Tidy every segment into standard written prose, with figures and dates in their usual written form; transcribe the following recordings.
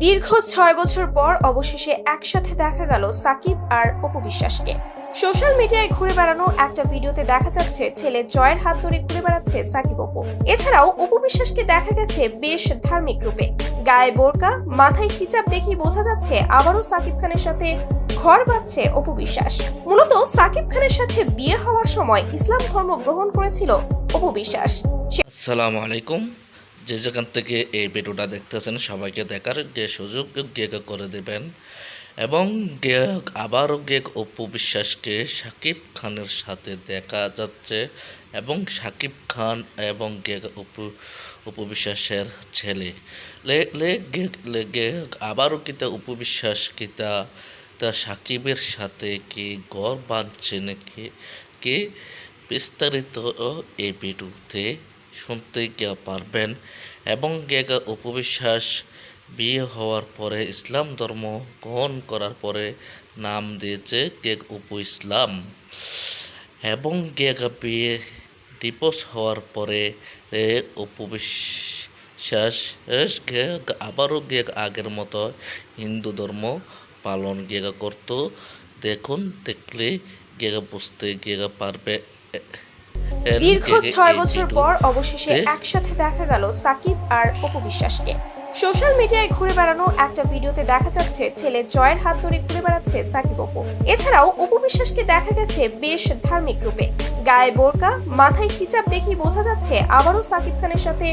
দীর্ঘ ৬ বছর পর অবশেষে একসাথে দেখা গেল সাকিব আর অপু বিশ্বাসকে। সোশ্যাল মিডিয়ায় ঘুরে বেড়ানো একটা ভিডিওতে দেখা যাচ্ছে ছেলে জয়ের হাত ধরে ঘুরে বেড়াচ্ছে সাকিব অপু। এছাড়াও অপু বিশ্বাসকে দেখা গেছে বেশ ধার্মিক রূপে, গায়ে বোরকা, মাথায় হিজাব দেখেই বোঝা যাচ্ছে আবারও সাকিব খানের সাথে ঘর বাঁধছে অপু বিশ্বাস। মূলত সাকিব খানের সাথে বিয়ে হওয়ার সময় ইসলাম ধর্ম গ্রহণ করেছিল অপু বিশ্বাস। আসসালামু আলাইকুম। যে যেখান থেকে এই ভিডিওটা দেখতেছেন সবাইকে দেখার সুযোগ করে দেবেন এবং আবারও অপু বিশ্বাসকে শাকিব খানের সাথে দেখা যাচ্ছে এবং শাকিব খান এবং অপু বিশ্বাসের ছেলে আবারও কিতা অপু বিশ্বাস কিতা তা শাকিবের সাথে কি ঘর বাঁধছে নাকি কি বিস্তারিত এই ভিডিওতে শুনতে পারবেন। এবং অপু বিশ্বাস বিয়ে হওয়ার পরে ইসলাম ধর্ম গ্রহণ করার পরে নাম দিয়েছে অপু ইসলাম এবং বিয়ে ডিভোর্স হওয়ার পরে অপু বিশ্বাস আবারও আগের মতো হিন্দু ধর্ম পালন করতো। দেখুন, দেখলে বুঝতে পারবে। দীর্ঘ ৬ বছর পর অবশেষে একসাথে দেখা গেল সাকিব আর অপু বিশ্বাসকে। সোশ্যাল মিডিয়ায় ঘুরে বেড়ানো একটা ভিডিওতে দেখা যাচ্ছে ছেলে জয়ের হাত ধরে ঘুরে বেড়াচ্ছে সাকিব অপু। এছাড়াও অপু বিশ্বাসকে দেখা গেছে বেশ ধার্মিক রূপে, গায়ে বোরকা, মাথায় হিজাব দেখেই বোঝা যাচ্ছে আবারও সাকিব খানের সাথে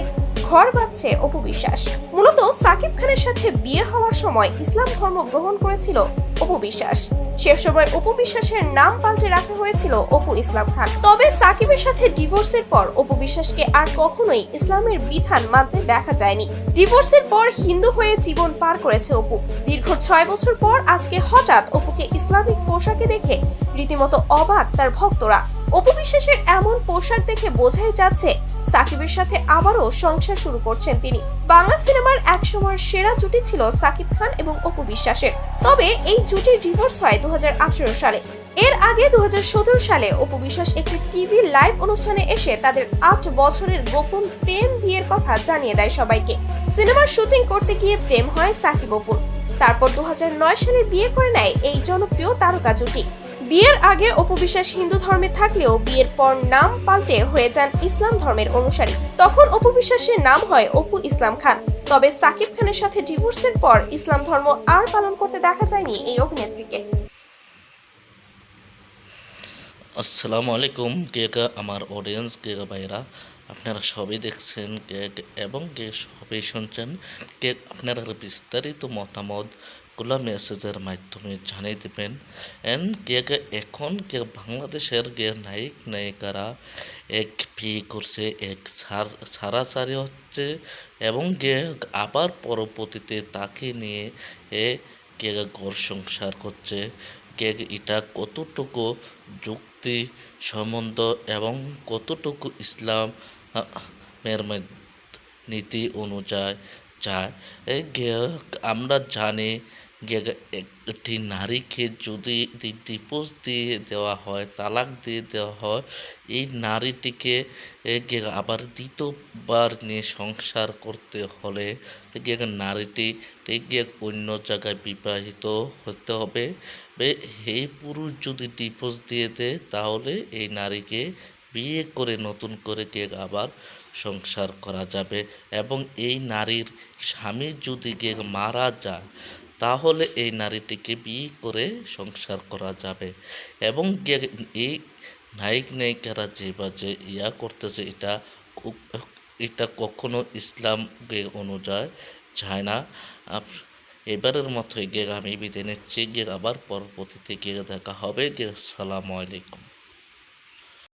ঘর বাঁধছে অপু বিশ্বাস। মূলত সাকিব খানের সাথে বিয়ে হওয়ার সময় ইসলাম ধর্ম গ্রহণ করেছিল অপু বিশ্বাস। সে সময় অপু বিশ্বাসের নাম পাল্টে রাখা হয়েছিল অপু ইসলাম খান। তবে সাকিবের সাথে ডিভোর্সের পর অপু বিশ্বাসকে আর কখনোই ইসলামের বিধান মানতে দেখা যায়নি। ডিভোর্সের পর হিন্দু হয়ে জীবন পার করেছে অপু। দীর্ঘ ৬ বছর পর আজকে হঠাৎ অপুকে ইসলামিক পোশাকে দেখে রীতিমতো অবাক তার ভক্তরা। অপু বিশ্বাসের এমন পোশাক দেখে বোঝাই যাচ্ছে সাকিবের সাথে আবারও সংসার শুরু করছেন তিনি। বাংলা সিনেমার একসময়ের সেরা জুটি ছিল সাকিব খান এবং অপু বিশ্বাসের। তবে এই জুটির ডিভোর্স হয় ২০১৮ সালে। এর আগে ২০১৭ সালে অপু বিশ্বাস একটি টিভি লাইভ অনুষ্ঠানে এসে তাদের ৮ বছরের গোপন প্রেম বিয়ের কথা জানিয়ে দেয় সবাইকে। সিনেমার শুটিং করতে গিয়ে প্রেম হয় সাকিব অপুর। তারপর ২০০৯ সালে বিয়ে করে নেয় এই জনপ্রিয় তারকা জুটি। বিয়ের আগে অপু বিশ্বাস হিন্দু ধর্মে থাকলেও বিয়ের পর নাম পাল্টে হয়ে যান ইসলাম ধর্মের অনুসারী। তখন অপু বিশ্বাসের নাম হয় অপু ইসলাম খান। তবে সাকিব খানের সাথে ডিভোর্সের পর ইসলাম ধর্ম আর পালন করতে দেখা যায়নি এই অভিনেত্রীকে। আসসালামু আলাইকুম আমার অডিয়েন্স ভাইরা, আপনারা সবই দেখছেন এবং সবই শুনছেন। আপনারা বিস্তারিত মতামতগুলো মেসেজের মাধ্যমে জানিয়ে দেবেন। এখন বাংলাদেশের নায়ক নায়িকারা এক বিয়ে করছে, এক ছাড়াছাড়ি হচ্ছে এবং আবার পরবর্তীতে তাকে নিয়ে ঘর সংসার করছে। এটা কতটুকু যুক্তি সম্বন্ধ এবং কতটুকু ইসলামের নীতি অনুযায়ী যায়। আমরা জানি একটি নারীকে যদি ডিভোর্স দিয়ে দেওয়া হয়, তালাক দিয়ে দেওয়া হয়, এই নারীটিকে আবার দ্বিতীয়বার নিয়ে সংসার করতে হলে নারীটি অন্য জায়গায় বিবাহিত হতে হবে। এই পুরুষ যদি ডিভোর্স দিয়ে দেয় তাহলে এই নারীকে বিয়ে করে নতুন করে আবার সংসার করা যাবে এবং এই নারীর স্বামী যদি মারা যায় তাহলে এই নারীটিকে বিয়ে করে সংসার করা যাবে। এবং এই নায়ক নায়িকারা যে করতেছে এটা কখনো ইসলাম অনুযায়ী যায় না। এবারের মতো আমি বিদায় নিচ্ছি। আবার পরবর্তীতে দেখা হবে। আসসালামু আলাইকুম।